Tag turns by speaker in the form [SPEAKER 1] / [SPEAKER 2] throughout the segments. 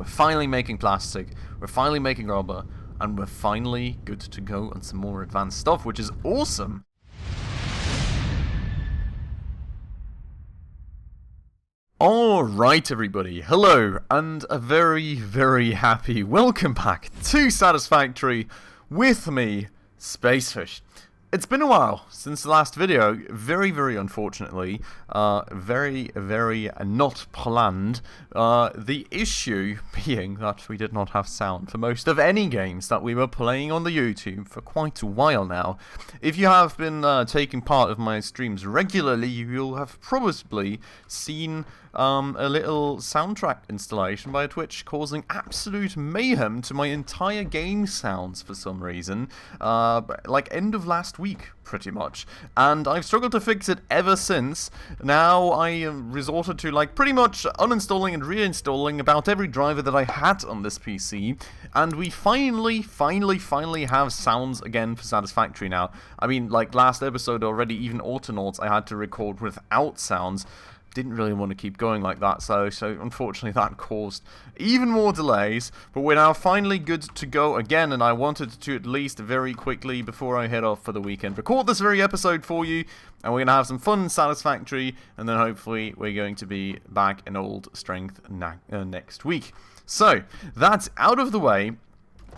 [SPEAKER 1] finally making plastic, we're finally making rubber, and we're finally good to go on some more advanced stuff, which is awesome. Alright everybody, hello, and a very, very happy welcome back to Satisfactory with me, Spacefish. It's been a while since the last video, very, very unfortunately, very, very not planned. The issue being that we did not have sound for most of any games that we were playing on the YouTube for quite a while now. If you have been taking part of my streams regularly, you'll have probably seen a little soundtrack installation by Twitch causing absolute mayhem to my entire game sounds for some reason, like end of last week, pretty much. And I've struggled to fix it ever since. Now I resorted to like pretty much uninstalling and reinstalling about every driver that I had on this PC, and we finally have sounds again for Satisfactory now. I mean, like last episode already, even Autonauts I had to record without sounds. Didn't really want to keep going like that, so unfortunately that caused even more delays, but we're now finally good to go again, and I wanted to at least very quickly, before I head off for the weekend, record this very episode for you, and we're going to have some fun and Satisfactory, and then hopefully we're going to be back in old strength next week. So, that's out of the way.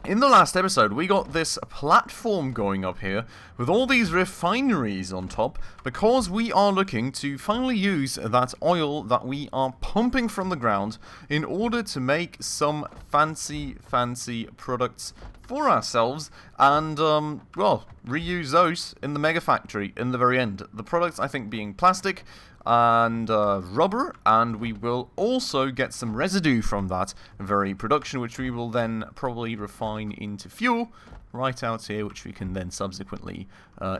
[SPEAKER 1] In the last episode, we got this platform going up here with all these refineries on top because we are looking to finally use that oil that we are pumping from the ground in order to make some fancy products for ourselves and, well, reuse those in the megafactory in the very end. The products, I think, being plastic and rubber, and we will also get some residue from that very production, which we will then probably refine into fuel right out here, which we can then subsequently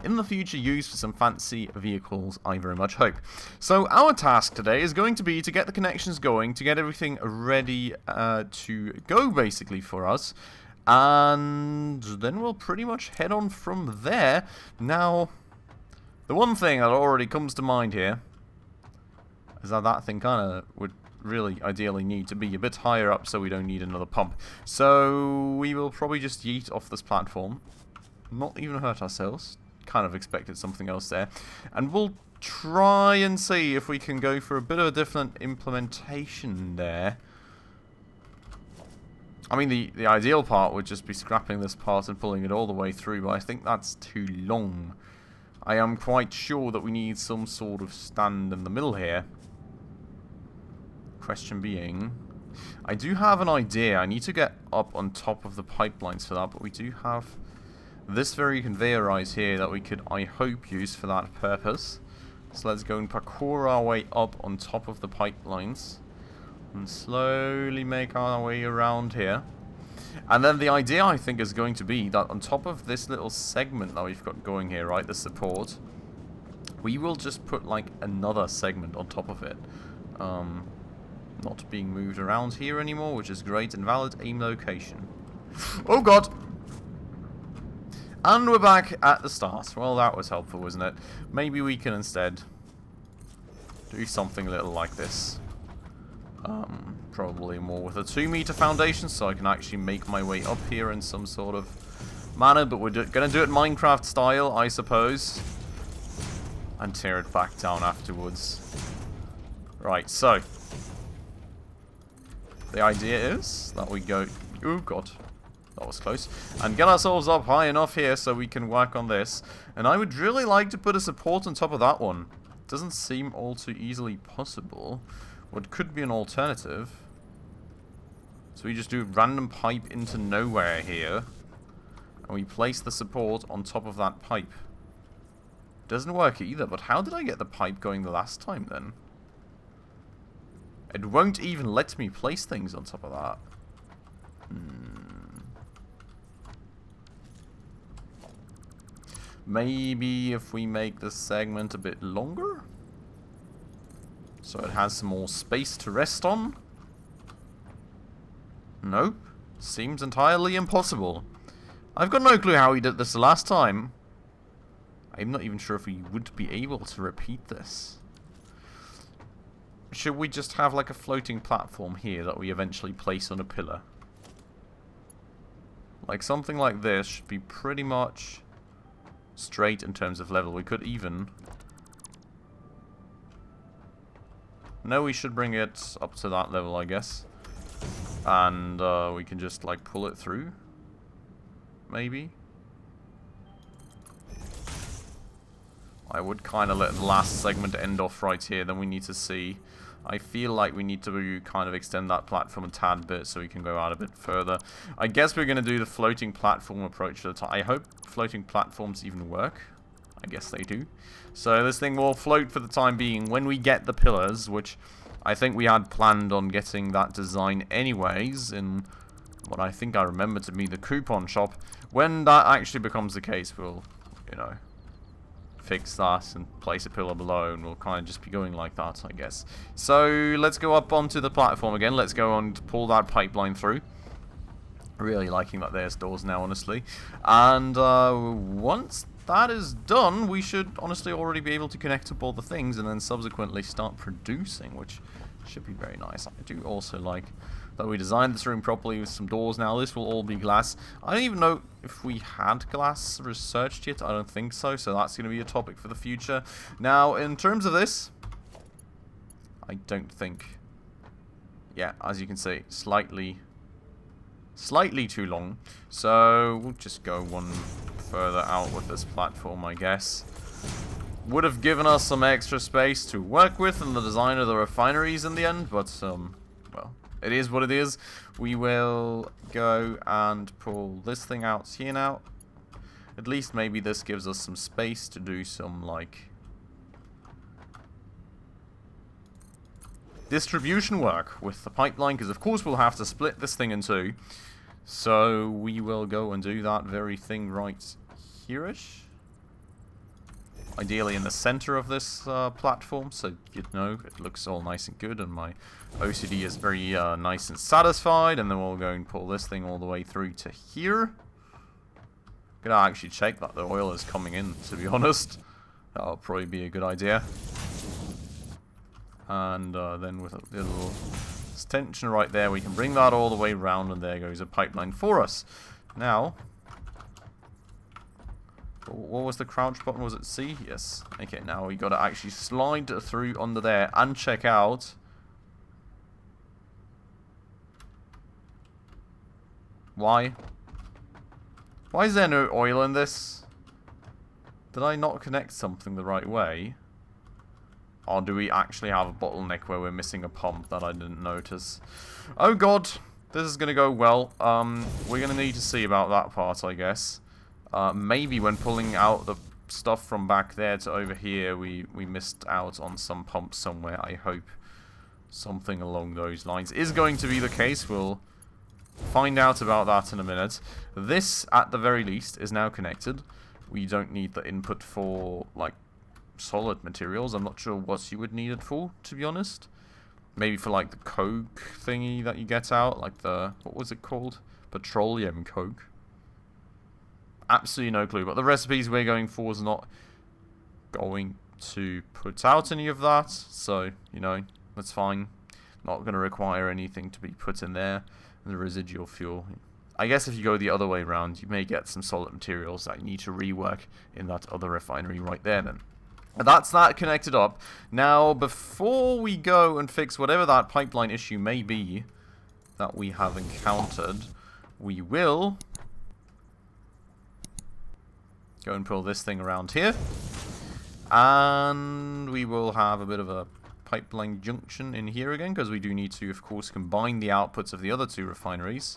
[SPEAKER 1] in the future use for some fancy vehicles, I very much hope. So our task today is going to be to get the connections going, to get everything ready to go basically for us, and then we'll pretty much head on from there. Now, the one thing that already comes to mind here is that thing kind of would really ideally need to be a bit higher up so we don't need another pump. So we will probably just yeet off this platform, not even hurt ourselves. Kind of expected something else there. And we'll try and see if we can go for a bit of a different implementation there. I mean, the ideal part would just be scrapping this part and pulling it all the way through, but I think that's too long. I am quite sure that we need some sort of stand in the middle here. Question being, I do have an idea. I need to get up on top of the pipelines for that, but we do have this very conveyorized here that we could, I hope, use for that purpose. So let's go and parkour our way up on top of the pipelines and slowly make our way around here. And then the idea, I think, is going to be that on top of this little segment that we've got going here, right, the support, we will just put like another segment on top of it. Not being moved around here anymore, which is great. Invalid aim location. Oh god! And we're back at the start. Well, that was helpful, wasn't it? Maybe we can instead do something a little like this. Probably more with a 2-meter foundation, so I can actually make my way up here in some sort of manner, but we're gonna do it Minecraft style, I suppose. And tear it back down afterwards. Right, so the idea is that we go... Oh god, that was close. And get ourselves up high enough here so we can work on this. And I would really like to put a support on top of that one. Doesn't seem all too easily possible. What could be an alternative? So we just do random pipe into nowhere here. And we place the support on top of that pipe. Doesn't work either, but how did I get the pipe going the last time then? It won't even let me place things on top of that. Maybe if we make this segment a bit longer? So it has some more space to rest on? Nope. Seems entirely impossible. I've got no clue how he did this the last time. I'm not even sure if we would be able to repeat this. should we just have like a floating platform here that we eventually place on a pillar? Like something like this should be pretty much straight in terms of level. We could even... No, we should bring it up to that level, I guess. And we can just like pull it through. Maybe. I would kind of let the last segment end off right here. Then we need to see... I feel like we need to kind of extend that platform a tad bit so we can go out a bit further. I guess we're going to do the floating platform approach at the time. I hope floating platforms even work. I guess they do. So this thing will float for the time being. When we get the pillars, which I think we had planned on getting that design anyways in what I think I remember to be the coupon shop. When that actually becomes the case, we'll, you know, fix that and place a pillar below, and we'll kind of just be going like that, I guess. So let's go up onto the platform again. Let's go and pull that pipeline through. Really liking that there's doors now, honestly. And once that is done, we should honestly already be able to connect up all the things and then subsequently start producing, which should be very nice. I do also like that we designed this room properly with some doors now. This will all be glass. I don't even know if we had glass researched yet. I don't think so, so that's going to be a topic for the future. Now, in terms of this, I don't think... Yeah, as you can see, slightly too long. So, we'll just go one further out with this platform, I guess. Would have given us some extra space to work with in the design of the refineries in the end, but, well, it is what it is. We will go and pull this thing out here now. At least maybe this gives us some space to do some, like, distribution work with the pipeline, because of course we'll have to split this thing in two. So we will go and do that very thing right here-ish. Ideally in the center of this platform, so you'd know it looks all nice and good, and my OCD is very nice and satisfied. And then we'll go and pull this thing all the way through to here. Gonna actually check that the oil is coming in, to be honest. That'll probably be a good idea. And then with a little extension right there, we can bring that all the way around, and there goes a pipeline for us. Now, what was the crouch button? Was it C? Yes. Okay, now we got to actually slide through under there and check out. Why? Why is there no oil in this? Did I not connect something the right way? Or do we actually have a bottleneck where we're missing a pump that I didn't notice? Oh god, this is going to go well. We're going to need to see about that part, I guess. Maybe when pulling out the stuff from back there to over here, we missed out on some pumps somewhere. I hope something along those lines is going to be the case. We'll find out about that in a minute. This, at the very least, is now connected. We don't need the input for, like, solid materials. I'm not sure what you would need it for, to be honest. Maybe for, like, the coke thingy that you get out. Like the... what was it called? Petroleum coke. Absolutely no clue. But the recipes we're going for is not going to put out any of that. So, you know, that's fine. Not going to require anything to be put in there. And the residual fuel. I guess if you go the other way around, you may get some solid materials that you need to rework in that other refinery right there then. And that's that connected up. Now, before we go and fix whatever that pipeline issue may be that we have encountered, we will go and pull this thing around here. And we will have a bit of a pipeline junction in here again, because we do need to, of course, combine the outputs of the other two refineries.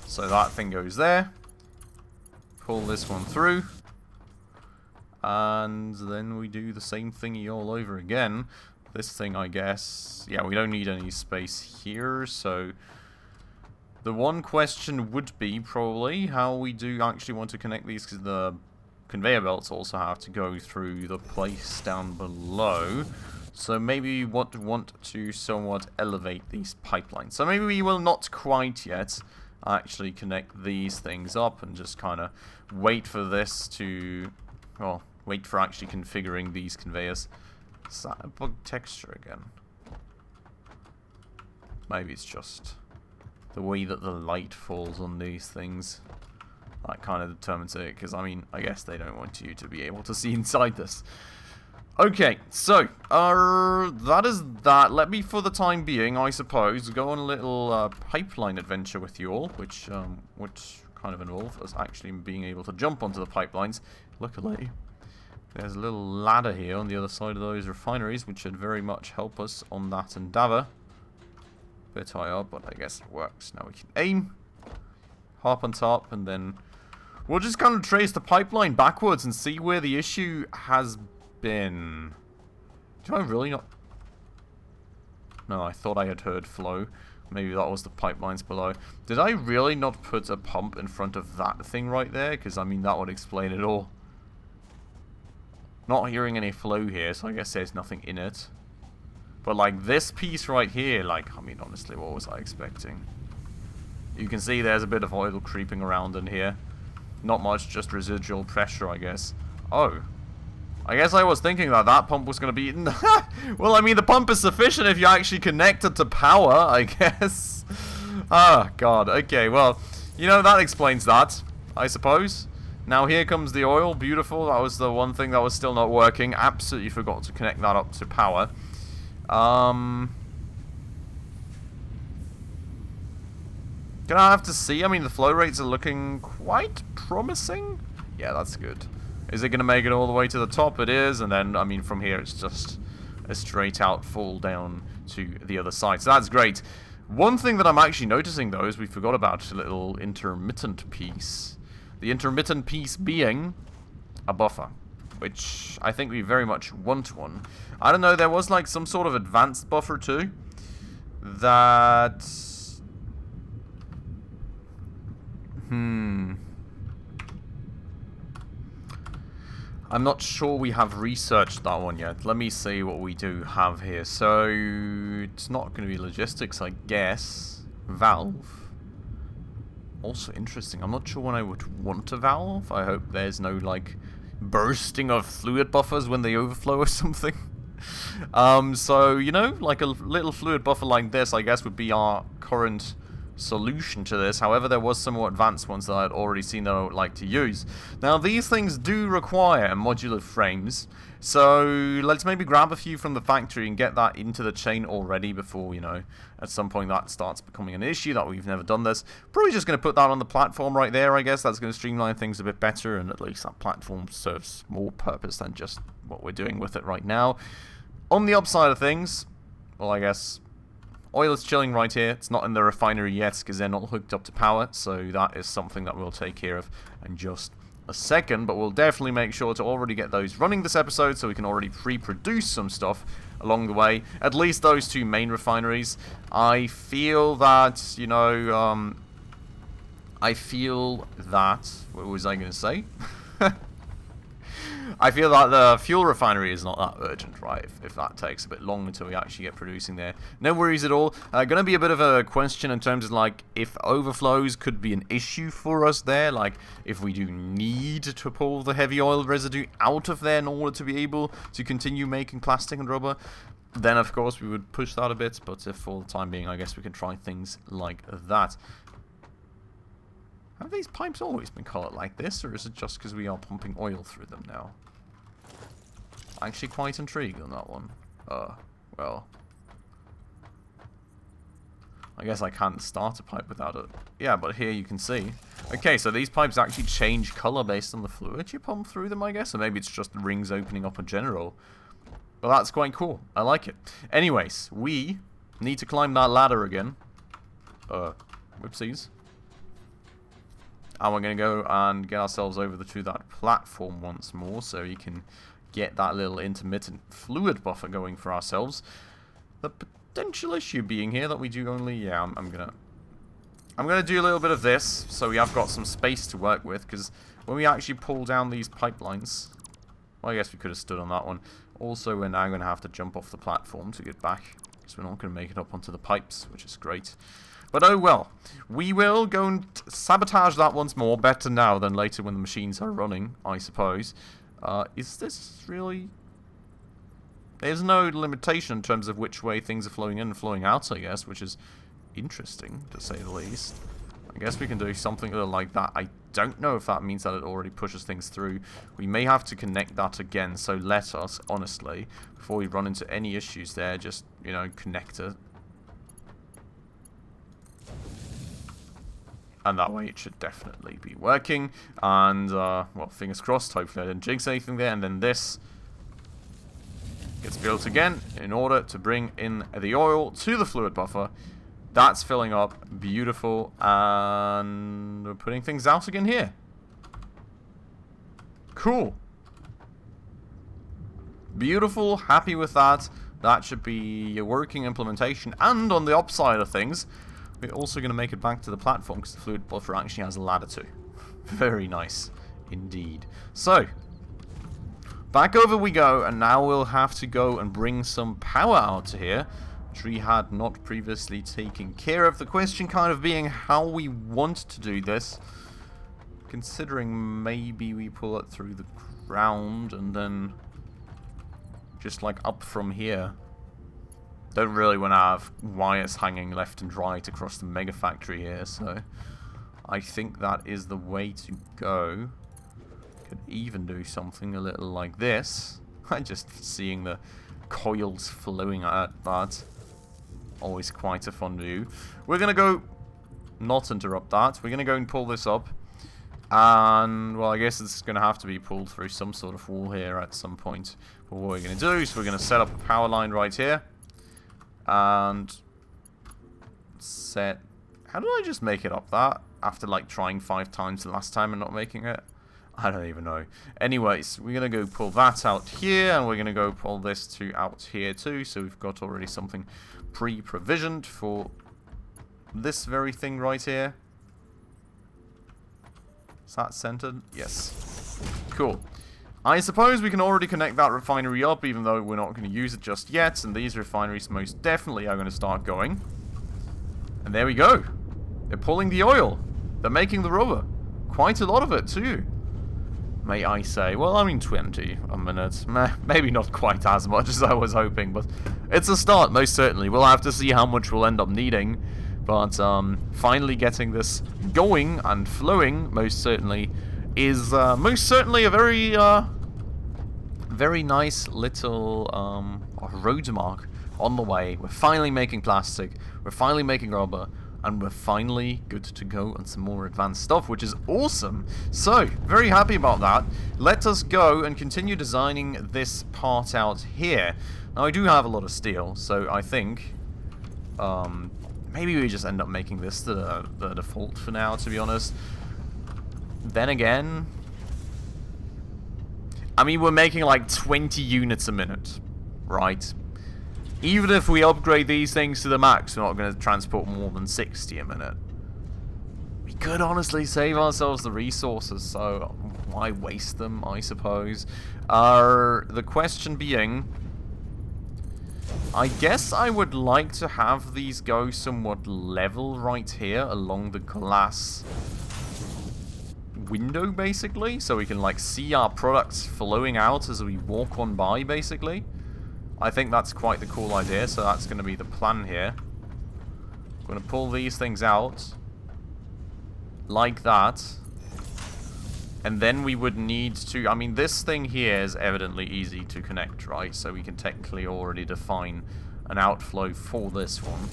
[SPEAKER 1] So that thing goes there. Pull this one through. And then we do the same thingy all over again. This thing, I guess... yeah, we don't need any space here, so... the one question would be, probably, how we do actually want to connect these, because the conveyor belts also have to go through the place down below. So maybe we want to somewhat elevate these pipelines. So maybe we will not quite yet actually connect these things up and just kind of wait for this to... well, wait for actually configuring these conveyors. Is that a bug texture again? Maybe it's just the way that the light falls on these things. That kind of determines it, because, I mean, I guess they don't want you to be able to see inside this. Okay, so, that is that. Let me, for the time being, I suppose, go on a little pipeline adventure with you all, which kind of involve us actually being able to jump onto the pipelines. Luckily, there's a little ladder here on the other side of those refineries, which should very much help us on that endeavor. Bit high up, but I guess it works. Now we can aim, hop on top, and then we'll just kind of trace the pipeline backwards and see where the issue has been. Do I really not? No, I thought I had heard flow. Maybe that was the pipelines below. Did I really not put a pump in front of that thing right there? Because, I mean, that would explain it all. Not hearing any flow here, so I guess there's nothing in it. But, like, this piece right here, like, I mean, honestly, what was I expecting? You can see there's a bit of oil creeping around in here. Not much, just residual pressure, I guess. Oh. I guess I was thinking that that pump was going to be... Well, I mean, the pump is sufficient if you actually connect it to power, I guess. Ah, God. Okay, well, you know, that explains that, I suppose. Now, here comes the oil. Beautiful. That was the one thing that was still not working. Absolutely forgot to connect that up to power. Gonna have to see. I mean, the flow rates are looking quite promising. Yeah, that's good. Is it gonna make it all the way to the top? It is, and then, I mean, from here it's just a straight out fall down to the other side. So that's great. One thing that I'm actually noticing, though, is we forgot about a little intermittent piece. The intermittent piece being a buffer, which I think we very much want one. I don't know, there was like some sort of advanced buffer too that... I'm not sure we have researched that one yet. Let me see what we do have here. So, it's not going to be logistics, I guess. Valve. Also interesting. I'm not sure when I would want a valve. I hope there's no, like, bursting of fluid buffers when they overflow or something. So, you know, like a little fluid buffer like this, I guess, would be our current solution to this. However, there was some more advanced ones that I had already seen that I would like to use. Now, these things do require modular frames, so let's maybe grab a few from the factory and get that into the chain already before, you know, at some point that starts becoming an issue that we've never done this. Probably just going to put that on the platform right there, I guess. That's going to streamline things a bit better, and at least that platform serves more purpose than just what we're doing with it right now. On the upside of things, well, I guess... oil is chilling right here. It's not in the refinery yet because they're not hooked up to power, so that is something that we'll take care of in just a second, but we'll definitely make sure to already get those running this episode so we can already pre-produce some stuff along the way. At least those two main refineries. I feel that, you know, what was I going to say? I feel that the fuel refinery is not that urgent, right? If that takes a bit long until we actually get producing there. No worries at all. Gonna be a bit of a question in terms of, like, if overflows could be an issue for us there. Like, if we do need to pull the heavy oil residue out of there in order to be able to continue making plastic and rubber, then, of course, we would push that a bit. But if for the time being, I guess we can try things like that. Have these pipes always been colored like this, or is it just because we are pumping oil through them now? Actually quite intrigued on that one. Well. I guess I can't start a pipe without it. Yeah, but here you can see. Okay, so these pipes actually change color based on the fluid you pump through them, I guess. Or maybe it's just the rings opening up in general. But that's quite cool. I like it. Anyways, we need to climb that ladder again. Whoopsies. And we're going to go and get ourselves over to that platform once more so you can get that little intermittent fluid buffer going for ourselves. The potential issue being here that we do only... yeah, I'm gonna do a little bit of this so we have got some space to work with, because when we actually pull down these pipelines... well, I guess we could have stood on that one. Also, we're now going to have to jump off the platform to get back, because we're not going to make it up onto the pipes, which is great. But oh well, we will go and sabotage that once more. Better now than later when the machines are running, I suppose. Is this really... There's no limitation in terms of which way things are flowing in and flowing out, I guess, which is interesting, to say the least. I guess we can do something like that. I don't know if that means that it already pushes things through. We may have to connect that again, so let us, honestly, before we run into any issues there, just, you know, connect it. And that way it should definitely be working. And, well, fingers crossed, hopefully I didn't jinx anything there. And then this gets built again in order to bring in the oil to the fluid buffer. That's filling up. Beautiful. And we're putting things out again here. Cool. Beautiful. Happy with that. That should be a working implementation. And on the upside of things, we're also going to make it back to the platform because the fluid buffer actually has a ladder too. Very nice indeed. So, back over we go, and now we'll have to go and bring some power out to here, which we had not previously taken care of. The question kind of being how we want to do this, considering maybe we pull it through the ground and then just like up from here. Don't really want to have wires hanging left and right across the megafactory here, so I think that is the way to go. Could even do something a little like this. I'm just seeing the coils flowing at that. Always quite a fun view. We're going to go not interrupt that. We're going to go and pull this up. And, well, I guess it's going to have to be pulled through some sort of wall here at some point. But what we're going to do is we're going to set up a power line right here. And set... How did I just make it up that? After, like, trying 5 times the last time and not making it? I don't even know. Anyways, we're going to go pull that out here. And we're going to go pull this out here too. So we've got already something pre-provisioned for this very thing right here. Is that centered? Yes. Cool. I suppose we can already connect that refinery up, even though we're not going to use it just yet. And these refineries most definitely are going to start going. And there we go. They're pulling the oil. They're making the rubber. Quite a lot of it, too. May I say. Well, I mean 20 a minute. Maybe not quite as much as I was hoping, but it's a start, most certainly. We'll have to see how much we'll end up needing. But finally getting this going and flowing, most certainly, is most certainly a very, very nice little road mark on the way. We're finally making plastic, we're finally making rubber, and we're finally good to go on some more advanced stuff, which is awesome. So, very happy about that. Let us go and continue designing this part out here. Now, I do have a lot of steel, so I think... maybe we just end up making this the default for now, to be honest. Then again... I mean, we're making like 20 units a minute, right? Even if we upgrade these things to the max, we're not going to transport more than 60 a minute. We could honestly save ourselves the resources, so why waste them, I suppose? The question being... I guess I would like to have these go somewhat level right here along the glass window, basically, so we can like see our products flowing out as we walk on by, basically. I think that's quite the cool idea, so that's going to be the plan here. I'm going to pull these things out like that. And then we would need to... I mean, this thing here is evidently easy to connect, right? So we can technically already define an outflow for this one.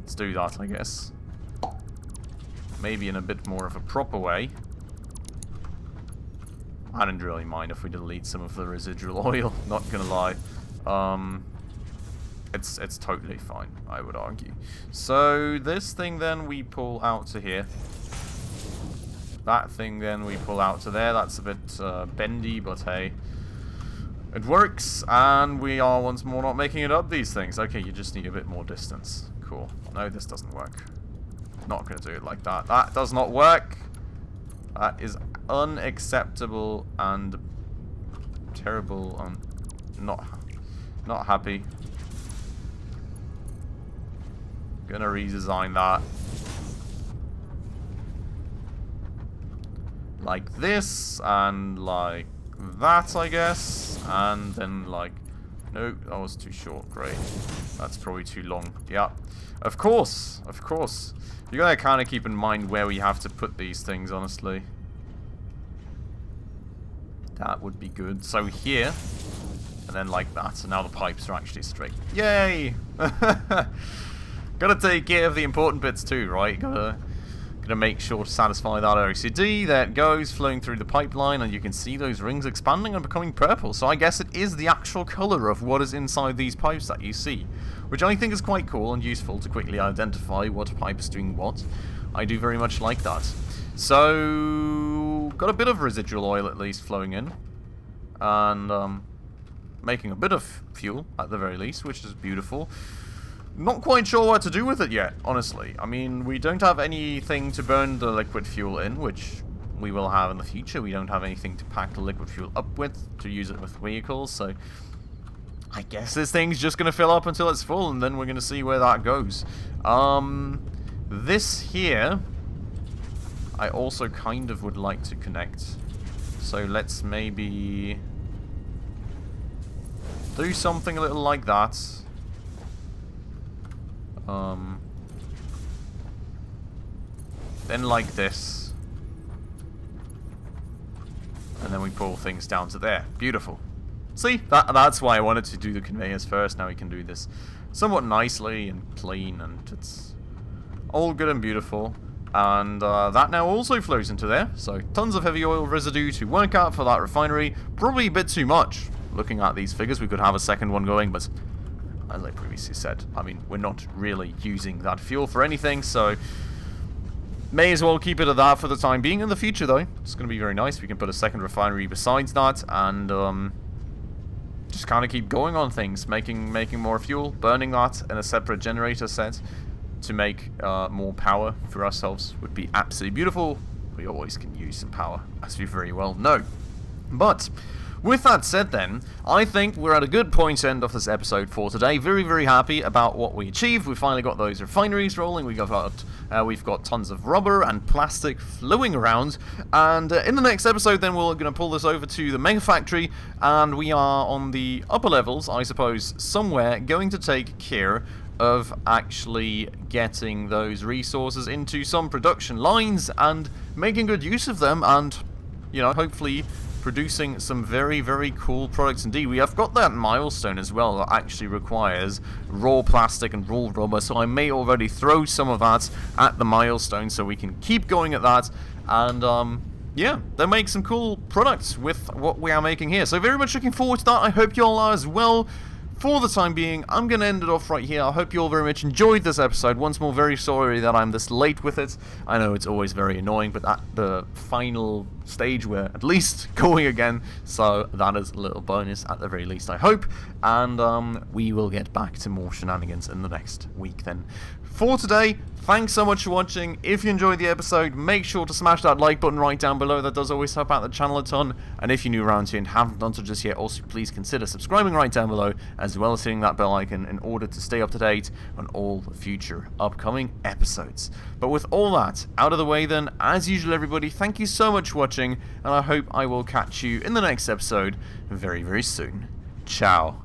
[SPEAKER 1] Let's do that, I guess. Maybe in a bit more of a proper way. I don't really mind if we delete some of the residual oil, not gonna lie. It's totally fine, I would argue. So this thing then we pull out to here. That thing then we pull out to there. That's a bit bendy, but hey, it works. And we are once more not making it up these things. Okay, you just need a bit more distance. Cool. No, this doesn't work. Not gonna do it like that. That does not work. That is unacceptable and terrible. Not happy. Gonna redesign that. Like this, and like that, I guess. And then like No, that was too short. Great. That's probably too long. Yeah. Of course. Of course. You gotta kind of keep in mind where we have to put these things, honestly. That would be good. So here. And then like that. So now the pipes are actually straight. Yay! Gotta take care of the important bits too, right? Gotta make sure to satisfy that OCD. There it goes, flowing through the pipeline, and you can see those rings expanding and becoming purple. So I guess it is the actual color of what is inside these pipes that you see, which I think is quite cool and useful to quickly identify what pipe is doing what. I do very much like that. So, got a bit of residual oil at least flowing in, and making a bit of fuel at the very least, which is beautiful. Not quite sure what to do with it yet, honestly. I mean, we don't have anything to burn the liquid fuel in, which we will have in the future. We don't have anything to pack the liquid fuel up with, to use it with vehicles, so I guess this thing's just going to fill up until it's full, and then we're going to see where that goes. This here, I also kind of would like to connect. So let's maybe do something a little like that. Then like this. And then we pull things down to there. Beautiful. See, that's why I wanted to do the conveyors first. Now we can do this somewhat nicely and clean, and it's all good and beautiful. And that now also flows into there. So tons of heavy oil residue to work out for that refinery. Probably a bit too much. Looking at these figures, we could have a second one going, but as I previously said, I mean, we're not really using that fuel for anything, so may as well keep it at that for the time being. In the future, though, it's going to be very nice. We can put a second refinery besides that, and just kind of keep going on things, making more fuel, burning that in a separate generator set to make more power for ourselves would be absolutely beautiful. We always can use some power, as we very well know. But with that said then, I think we're at a good point end of this episode for today. Very, very happy about what we achieved. We finally got those refineries rolling. We've got tons of rubber and plastic flowing around. And in the next episode then, we're going to pull this over to the megafactory. And we are on the upper levels, I suppose, somewhere, going to take care of actually getting those resources into some production lines and making good use of them, and, you know, hopefully producing some very, very cool products indeed. We have got that milestone as well that actually requires raw plastic and raw rubber, so I may already throw some of that at the milestone so we can keep going at that, and yeah, they'll make some cool products with what we are making here. So very much looking forward to that. I hope you all are as well. For the time being, I'm going to end it off right here. I hope you all very much enjoyed this episode. Once more, very sorry that I'm this late with it. I know it's always very annoying, but at the final stage, we're at least going again. So that is a little bonus at the very least, I hope. And we will get back to more shenanigans in the next week then. For today, thanks so much for watching. If you enjoyed the episode, make sure to smash that like button right down below. That does always help out the channel a ton. And if you're new around here and haven't done so just yet, also please consider subscribing right down below, as well as hitting that bell icon in order to stay up to date on all future upcoming episodes. But with all that out of the way then, as usual everybody, thank you so much for watching, and I hope I will catch you in the next episode very, very soon. Ciao.